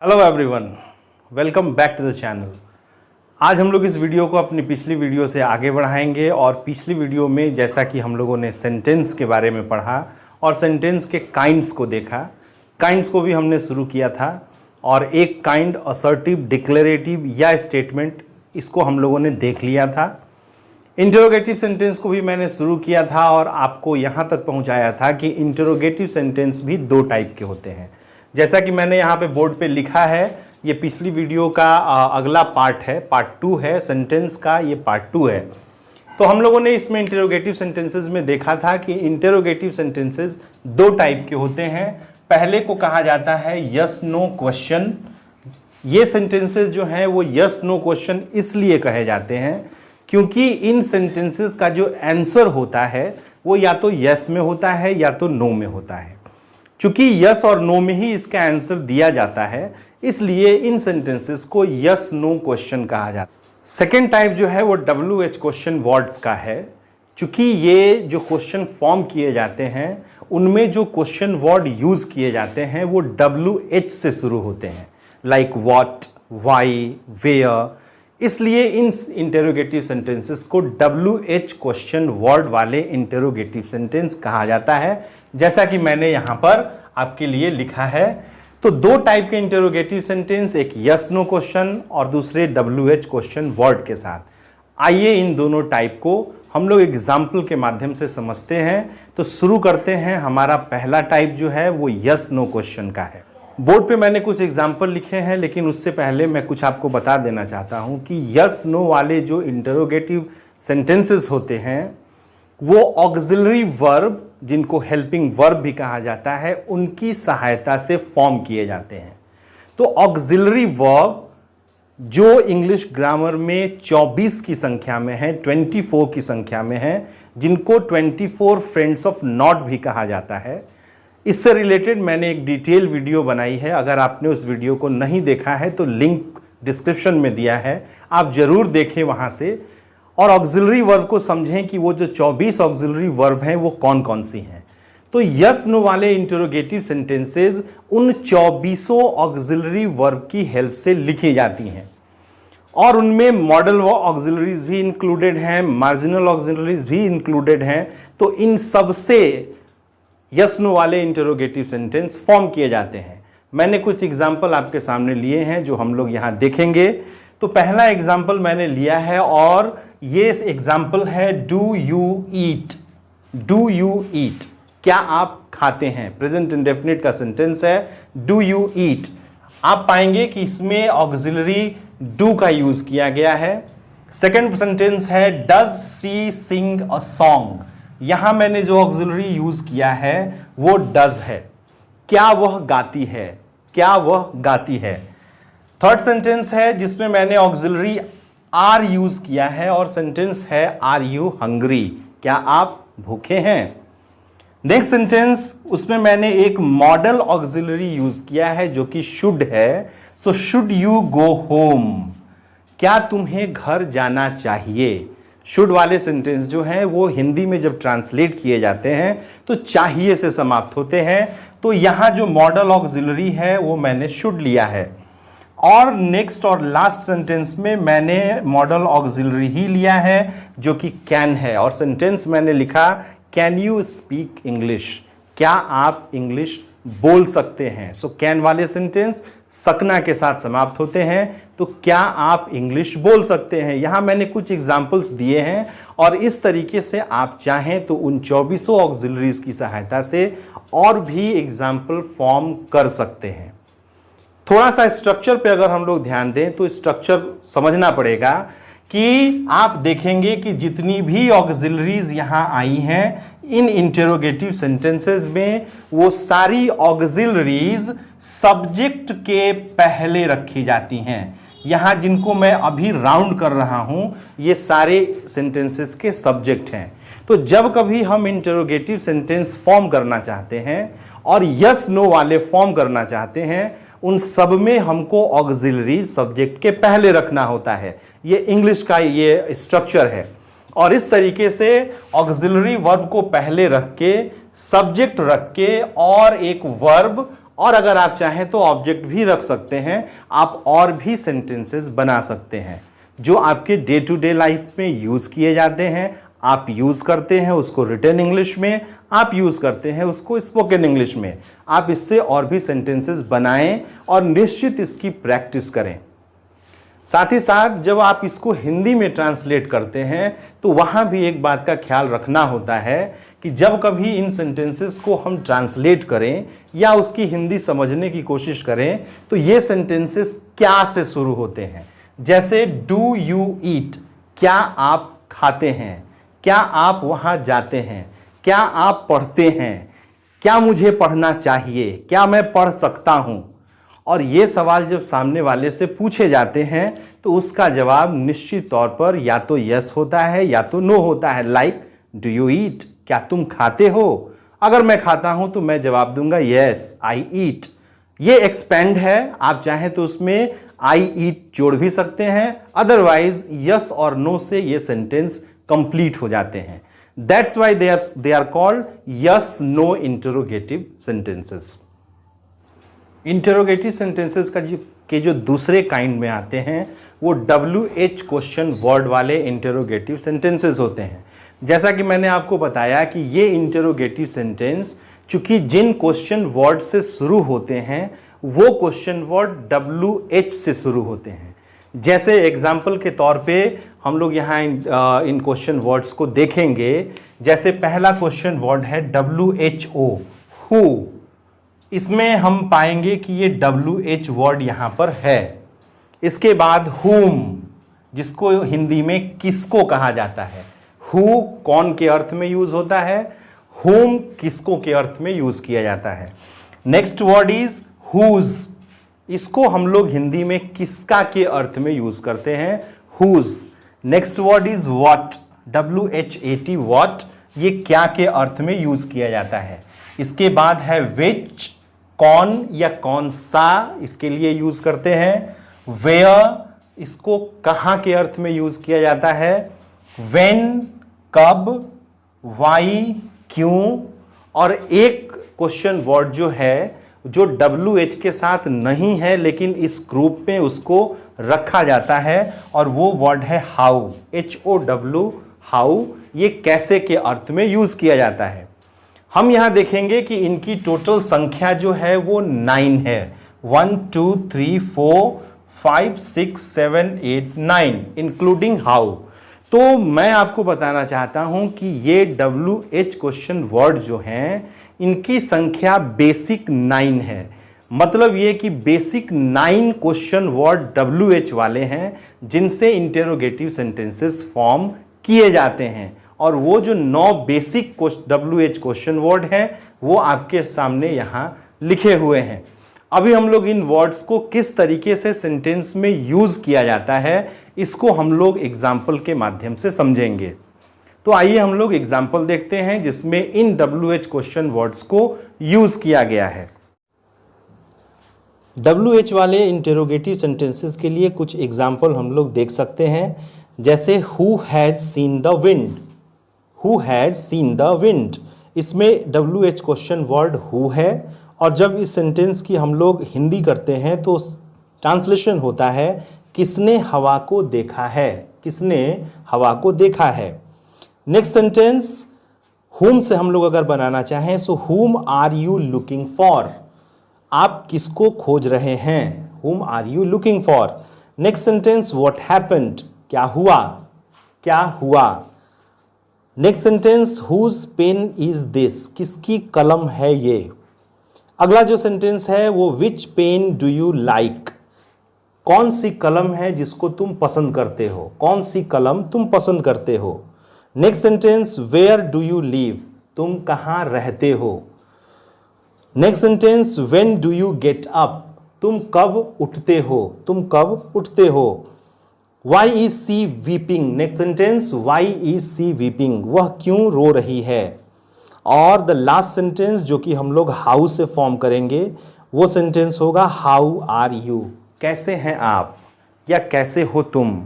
Hello everyone, welcome back to the channel. आज हम लोग इस वीडियो को अपनी पिछली वीडियो से आगे बढ़ाएंगे और पिछली वीडियो में जैसा कि हम लोगों ने सेंटेंस के बारे में पढ़ा और सेंटेंस के काइंड्स को देखा, काइंड्स को भी हमने शुरू किया था और एक काइंड असर्टिव, डिक्लेरेटिव या स्टेटमेंट, इसको हम लोगों ने देख लिया था। इंटरोगेटिव सेंटेंस को भी मैंने शुरू किया था और आपको यहाँ तक पहुँचाया था कि इंटरोगेटिव सेंटेंस भी दो टाइप के होते हैं। जैसा कि मैंने यहाँ पे बोर्ड पे लिखा है, ये पिछली वीडियो का अगला पार्ट है, पार्ट 2 है, सेंटेंस का ये पार्ट 2 है। तो हम लोगों ने इसमें इंटरोगेटिव सेंटेंसेस में देखा था कि इंटरोगेटिव सेंटेंसेस दो टाइप के होते हैं। पहले को कहा जाता है यस नो क्वेश्चन। ये सेंटेंसेस जो हैं वो यस नो क्वेश्चन इसलिए कहे जाते हैं क्योंकि इन सेंटेंसेस का जो आंसर होता है वो या तो यस में होता है या तो नो में होता है। चूंकि यस और नो में ही इसका आंसर दिया जाता है, इसलिए इन सेंटेंसेस को यस नो क्वेश्चन कहा जाता है। सेकेंड टाइप जो है वो WH क्वेश्चन वर्ड्स का है। चूंकि ये जो क्वेश्चन फॉर्म किए जाते हैं उनमें जो क्वेश्चन वर्ड यूज किए जाते हैं वो WH से शुरू होते हैं, लाइक व्हाट, व्हाई, वेयर। इसलिए इन इंटरोगेटिव सेंटेंसेस को WH क्वेश्चन वर्ड वाले इंटरोगेटिव सेंटेंस कहा जाता है, जैसा कि मैंने यहां पर आपके लिए लिखा है। तो दो टाइप के इंटरोगेटिव सेंटेंस, एक यस नो क्वेश्चन और दूसरे WH क्वेश्चन वर्ड के साथ। आइए इन दोनों टाइप को हम लोग एग्जाम्पल के माध्यम से समझते हैं। तो शुरू करते हैं। हमारा पहला टाइप जो है वो यस नो क्वेश्चन का है। बोर्ड पे मैंने कुछ एग्जाम्पल लिखे हैं, लेकिन उससे पहले मैं कुछ आपको बता देना चाहता हूं कि यस नो वाले जो इंटरोगेटिव सेंटेंसेस होते हैं वो ऑक्सिलरी वर्ब, जिनको हेल्पिंग वर्ब भी कहा जाता है, उनकी सहायता से फॉर्म किए जाते हैं। तो ऑक्सिलरी वर्ब जो इंग्लिश ग्रामर में 24 की संख्या में है, 24 की संख्या में है, जिनको 24 फ्रेंड्स ऑफ नॉट भी कहा जाता है। इससे रिलेटेड मैंने एक डिटेल वीडियो बनाई है। अगर आपने उस वीडियो को नहीं देखा है तो लिंक डिस्क्रिप्शन में दिया है, आप जरूर देखें वहां से और ऑक्सिलरी वर्ब को समझें कि वो जो 24 ऑक्सिलरी वर्ब हैं वो कौन कौन सी हैं। तो यस नो वाले इंटरोगेटिव सेंटेंसेस उन 24 ऑक्सिलरी वर्ब की हेल्प से लिखी जाती हैं और उनमें मॉडल ऑक्सिलरीज भी इंक्लूडेड हैं, मार्जिनल ऑक्सिलरीज भी इंक्लूडेड हैं। तो इन सब से यस नो वाले इंटरोगेटिव सेंटेंस फॉर्म किए जाते हैं। मैंने कुछ एग्जाम्पल आपके सामने लिए हैं जो हम लोग यहाँ देखेंगे। तो पहला एग्जाम्पल मैंने लिया है और ये एग्जाम्पल है do you eat. Do you ईट, क्या आप खाते हैं? प्रेजेंट इंडेफिनिट का सेंटेंस है डू यू ईट। आप पाएंगे कि इसमें ऑक्सिलरी डू का यूज किया गया है। सेकेंड सेंटेंस है does she Singh a song. यहां मैंने जो ऑक्सिलरी यूज किया है वो डज है। क्या वह गाती है? क्या वह गाती है। थर्ड सेंटेंस है जिसमें मैंने ऑक्सिलरी आर यूज किया है और सेंटेंस है आर यू हंग्री, क्या आप भूखे हैं। नेक्स्ट सेंटेंस, उसमें मैंने एक मॉडल ऑक्सिलरी यूज किया है जो कि शुड है। So should you go home, क्या तुम्हें घर जाना चाहिए। शुड वाले सेंटेंस जो हैं वो हिंदी में जब ट्रांसलेट किए जाते हैं तो चाहिए से समाप्त होते हैं। तो यहां जो मॉडल ऑक्सिलरी है वो मैंने शुड लिया है। और नेक्स्ट और लास्ट सेंटेंस में मैंने मॉडल ऑक्सिलरी ही लिया है जो कि कैन है और सेंटेंस मैंने लिखा कैन यू स्पीक इंग्लिश, क्या आप इंग्लिश बोल सकते हैं। सो कैन वाले सेंटेंस सकना के साथ समाप्त होते हैं। तो क्या आप इंग्लिश बोल सकते हैं। यहां मैंने कुछ एग्जाम्पल्स दिए हैं और इस तरीके से आप चाहें तो उन 24 ऑक्सिलरीज की सहायता से और भी एग्जाम्पल फॉर्म कर सकते हैं। थोड़ा सा स्ट्रक्चर पे अगर हम लोग ध्यान दें तो स्ट्रक्चर समझना पड़ेगा कि आप देखेंगे कि जितनी भी ऑक्सिलरीज यहां आई हैं इन इंटरोगेटिव सेंटेंसेस में वो सारी ऑक्सिलरीज सब्जेक्ट के पहले रखी जाती हैं। यहां जिनको मैं अभी राउंड कर रहा हूं ये सारे सेंटेंसेस के सब्जेक्ट हैं। तो जब कभी हम इंटरोगेटिव सेंटेंस फॉर्म करना चाहते हैं और यस नो वाले फॉर्म करना चाहते हैं, उन सब में हमको ऑक्सिलरी सब्जेक्ट के पहले रखना होता है। ये इंग्लिश का ये स्ट्रक्चर है और इस तरीके से ऑक्सिलरी वर्ब को पहले रख के, सब्जेक्ट रख के और एक वर्ब और अगर आप चाहें तो ऑब्जेक्ट भी रख सकते हैं, आप और भी सेंटेंसेस बना सकते हैं जो आपके डे टू डे लाइफ में यूज़ किए जाते हैं। आप यूज़ करते हैं उसको रिटन इंग्लिश में, आप यूज़ करते हैं उसको स्पोकन इंग्लिश में। आप इससे और भी सेंटेंसेस बनाएं और निश्चित इसकी प्रैक्टिस करें। साथ ही साथ जब आप इसको हिंदी में ट्रांसलेट करते हैं तो वहाँ भी एक बात का ख्याल रखना होता है कि जब कभी इन सेंटेंसेस को हम ट्रांसलेट करें या उसकी हिंदी समझने की कोशिश करें तो ये सेंटेंसेस क्या से शुरू होते हैं। जैसे डू यू ईट, क्या आप खाते हैं, क्या आप वहाँ जाते हैं, क्या आप पढ़ते हैं, क्या मुझे पढ़ना चाहिए, क्या मैं पढ़ सकता हूँ। और ये सवाल जब सामने वाले से पूछे जाते हैं तो उसका जवाब निश्चित तौर पर या तो यस होता है या तो नो होता है। लाइक डू यू ईट, क्या तुम खाते हो। अगर मैं खाता हूं तो मैं जवाब दूंगा यस आई ईट। ये एक्सपेंड है, आप चाहें तो उसमें आई ईट जोड़ भी सकते हैं, अदरवाइज यस और नो से ये सेंटेंस कंप्लीट हो जाते हैं। That's why they are called yes no interrogative sentences. Interrogative sentences के जो दूसरे काइंड में आते हैं वो WH क्वेश्चन वर्ड वाले इंटरोगेटिव सेंटेंसेस होते हैं। जैसा कि मैंने आपको बताया कि ये इंटरोगेटिव सेंटेंस चूंकि जिन क्वेश्चन वर्ड से शुरू होते हैं वो क्वेश्चन वर्ड WH से शुरू होते हैं। जैसे एग्जाम्पल के तौर पे हम लोग यहाँ इन क्वेश्चन वर्ड्स को देखेंगे। जैसे पहला क्वेश्चन वर्ड है WHO, हु। इसमें हम पाएंगे कि ये WH वर्ड यहाँ पर है। इसके बाद whom, जिसको हिंदी में किसको कहा जाता है। who कौन के अर्थ में यूज होता है, whom किसको के अर्थ में यूज किया जाता है। नेक्स्ट वर्ड इज whose, इसको हम लोग हिंदी में किसका के अर्थ में यूज करते हैं, whose। Next word is what, WHAT what, ये क्या के अर्थ में यूज किया जाता है। इसके बाद है which, कौन या कौन सा, इसके लिए यूज करते हैं। where, इसको कहां के अर्थ में यूज किया जाता है। when, कब। why, क्यों। और एक क्वेश्चन वर्ड जो है जो WH के साथ नहीं है लेकिन इस ग्रुप में उसको रखा जाता है और वो वर्ड है how, HOW, how, ये कैसे के अर्थ में यूज किया जाता है। हम यहां देखेंगे कि इनकी टोटल संख्या जो है वो 9 है। 1 2 3 4 5 6 7 8 9 इंक्लूडिंग हाउ। तो मैं आपको बताना चाहता हूं कि ये WH क्वेश्चन वर्ड जो हैं इनकी संख्या बेसिक 9 है। मतलब ये कि बेसिक 9 क्वेश्चन वर्ड WH वाले हैं जिनसे इंटरोगेटिव सेंटेंसेस फॉर्म किए जाते हैं। और वो जो 9 बेसिक WH क्वेश्चन वर्ड हैं वो आपके सामने यहाँ लिखे हुए हैं। अभी हम लोग इन वर्ड्स को किस तरीके से सेंटेंस में यूज किया जाता है इसको हम लोग एग्जाम्पल के माध्यम से समझेंगे। तो आइए हम लोग एग्जाम्पल देखते हैं जिसमें इन WH क्वेश्चन वर्ड्स को यूज किया गया है। WH वाले इंटरोगेटिव सेंटेंसेस के लिए कुछ एग्जाम्पल हम लोग देख सकते हैं। जैसे who has seen the wind, who has seen the wind, इसमें WH क्वेश्चन वर्ड हु है और जब इस सेंटेंस की हम लोग हिंदी करते हैं तो ट्रांसलेशन होता है किसने हवा को देखा है, किसने हवा को देखा है। नेक्स्ट सेंटेंस whom से हम लोग अगर बनाना चाहें so whom are you looking for, आप किसको खोज रहे हैं, whom are you looking for. Next sentence what happened, क्या हुआ, क्या हुआ। Next sentence whose pen is this, किसकी कलम है ये। अगला जो सेंटेंस है वो which pen do you like, कौन सी कलम है जिसको तुम पसंद करते हो, कौन सी कलम तुम पसंद करते हो। Next sentence where do you live, तुम कहाँ रहते हो। Next sentence when do you get up, तुम कब उठते हो, तुम कब उठते हो। Why is she weeping? Next sentence Why is she weeping? वह क्यों रो रही है। और द लास्ट सेंटेंस जो कि हम लोग हाउ से फॉर्म करेंगे वो सेंटेंस होगा हाउ आर यू, कैसे हैं आप या कैसे हो तुम।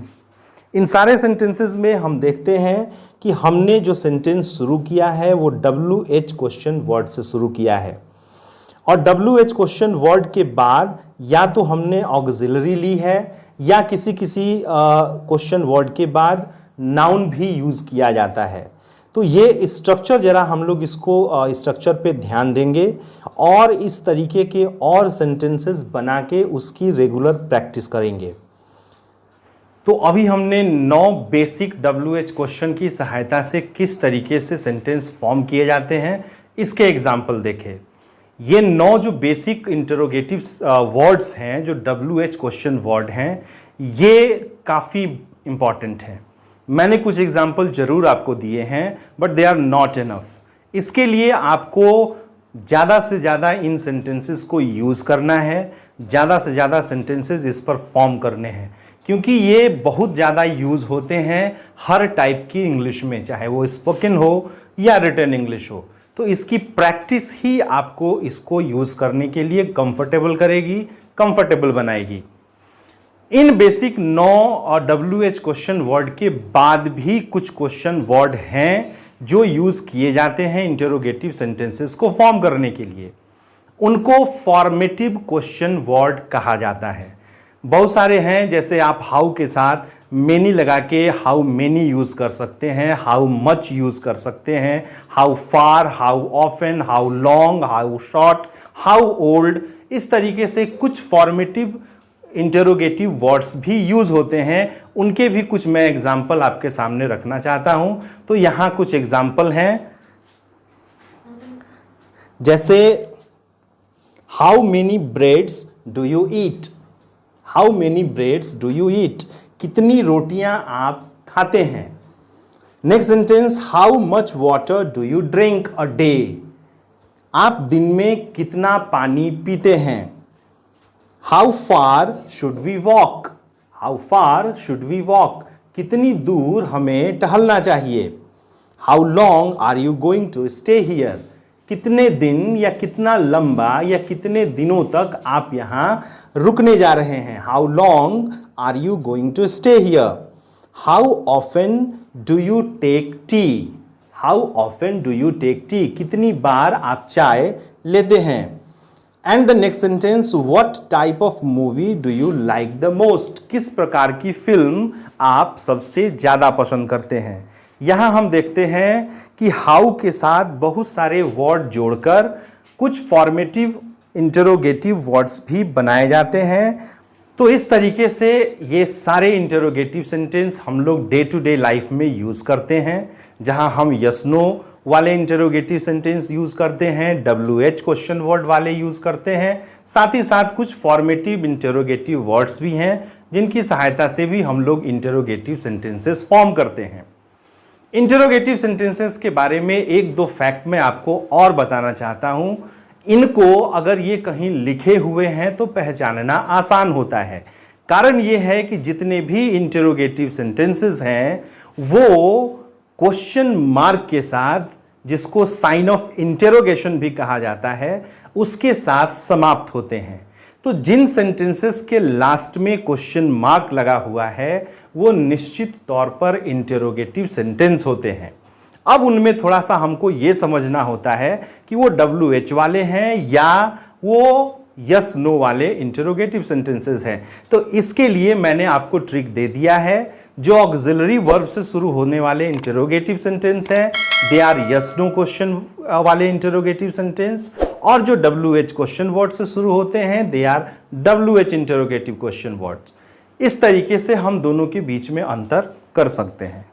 इन सारे सेंटेंसेस में हम देखते हैं कि हमने जो सेंटेंस शुरू किया है वो WH क्वेश्चन वर्ड से शुरू किया है और WH क्वेश्चन वर्ड के बाद या तो हमने ऑक्सिलरी ली है या किसी क्वेश्चन वर्ड के बाद नाउन भी यूज किया जाता है। तो ये स्ट्रक्चर जरा हम लोग इसको स्ट्रक्चर पे ध्यान देंगे और इस तरीके के और सेंटेंसेस बना के उसकी रेगुलर प्रैक्टिस करेंगे। तो अभी हमने 9 बेसिक WH क्वेश्चन की सहायता से किस तरीके से सेंटेंस फॉर्म किए जाते हैं इसके एग्जाम्पल देखे। ये 9 जो बेसिक इंटरोगेटिव वर्ड्स हैं, जो WH क्वेश्चन वर्ड हैं, ये काफ़ी इंपॉर्टेंट हैं। मैंने कुछ एग्जाम्पल जरूर आपको दिए हैं but they are not enough. इसके लिए आपको ज़्यादा से ज़्यादा इन सेंटेंसेस को यूज़ करना है, ज़्यादा से ज़्यादा सेंटेंसेस इस पर फॉर्म करने हैं, क्योंकि ये बहुत ज़्यादा यूज़ होते हैं हर टाइप की इंग्लिश में, चाहे वो स्पोकन हो या रिटन इंग्लिश हो। तो इसकी प्रैक्टिस ही आपको इसको यूज़ करने के लिए कंफर्टेबल करेगी, कंफर्टेबल बनाएगी। इन बेसिक 9 और WH क्वेश्चन वर्ड के बाद भी कुछ क्वेश्चन वर्ड हैं जो यूज़ किए जाते हैं इंटरोगेटिव सेंटेंसेस को फॉर्म करने के लिए। उनको फॉर्मेटिव क्वेश्चन वर्ड कहा जाता है। बहुत सारे हैं, जैसे आप हाउ के साथ मेनी लगा के हाउ मेनी यूज़ कर सकते हैं, हाउ मच यूज़ कर सकते हैं, how far, how often, how long, how short, how old. इस तरीके से कुछ फॉर्मेटिव इंटरोगेटिव वर्ड्स भी यूज़ होते हैं। उनके भी कुछ मैं एग्जाम्पल आपके सामने रखना चाहता हूं। तो यहां कुछ एग्जाम्पल हैं, जैसे how many breads do you eat. How many breads do you eat, कितनी रोटियां आप खाते हैं। Next sentence, how much water do you drink a day, आप दिन में कितना पानी पीते हैं। How far should we walk, how far should we walk, कितनी दूर हमें टहलना चाहिए। How long are you going to stay here, कितने दिन या कितना लंबा या कितने दिनों तक आप यहाँ रुकने जा रहे हैं। How long are you going to stay here. How often do you take tea, how often do you take tea, कितनी बार आप चाय लेते हैं। And the next sentence, what type of movie do you like the most, किस प्रकार की film आप सबसे ज़्यादा पसंद करते हैं। यहाँ हम देखते हैं कि हाउ के साथ बहुत सारे वर्ड जोड़कर कुछ फॉर्मेटिव इंटरोगेटिव वर्ड्स भी बनाए जाते हैं। तो इस तरीके से ये सारे इंटरोगेटिव सेंटेंस हम लोग डे टू डे लाइफ में यूज़ करते हैं, जहाँ हम यस नो वाले इंटरोगेटिव सेंटेंस यूज़ करते हैं, WH क्वेश्चन वर्ड वाले यूज़ करते हैं, साथ ही साथ कुछ फॉर्मेटिव इंटरोगेटिव वर्ड्स भी हैं जिनकी सहायता से भी हम लोग इंटरोगेटिव सेंटेंसेस फॉर्म करते हैं। इंटरोगेटिव सेंटेंसेस के बारे में एक दो फैक्ट मैं आपको और बताना चाहता हूँ। इनको अगर ये कहीं लिखे हुए हैं तो पहचानना आसान होता है। कारण ये है कि जितने भी इंटरोगेटिव सेंटेंसेस हैं वो क्वेश्चन मार्क के साथ, जिसको साइन ऑफ इंटरोगेशन भी कहा जाता है, उसके साथ समाप्त होते हैं। तो जिन सेंटेंसेस के लास्ट में क्वेश्चन मार्क लगा हुआ है वो निश्चित तौर पर इंटरोगेटिव सेंटेंस होते हैं। अब उनमें थोड़ा सा हमको ये समझना होता है कि वो WH वाले हैं या वो यस नो वाले इंटरोगेटिव सेंटेंसेस हैं। तो इसके लिए मैंने आपको ट्रिक दे दिया है। जो ऑक्सिलरी वर्ब से शुरू होने वाले इंटरोगेटिव सेंटेंस हैं they are yes no question वाले इंटरोगेटिव सेंटेंस, और जो WH क्वेश्चन वर्ड से शुरू होते हैं they are WH interrogative question words. इस तरीके से हम दोनों के बीच में अंतर कर सकते हैं।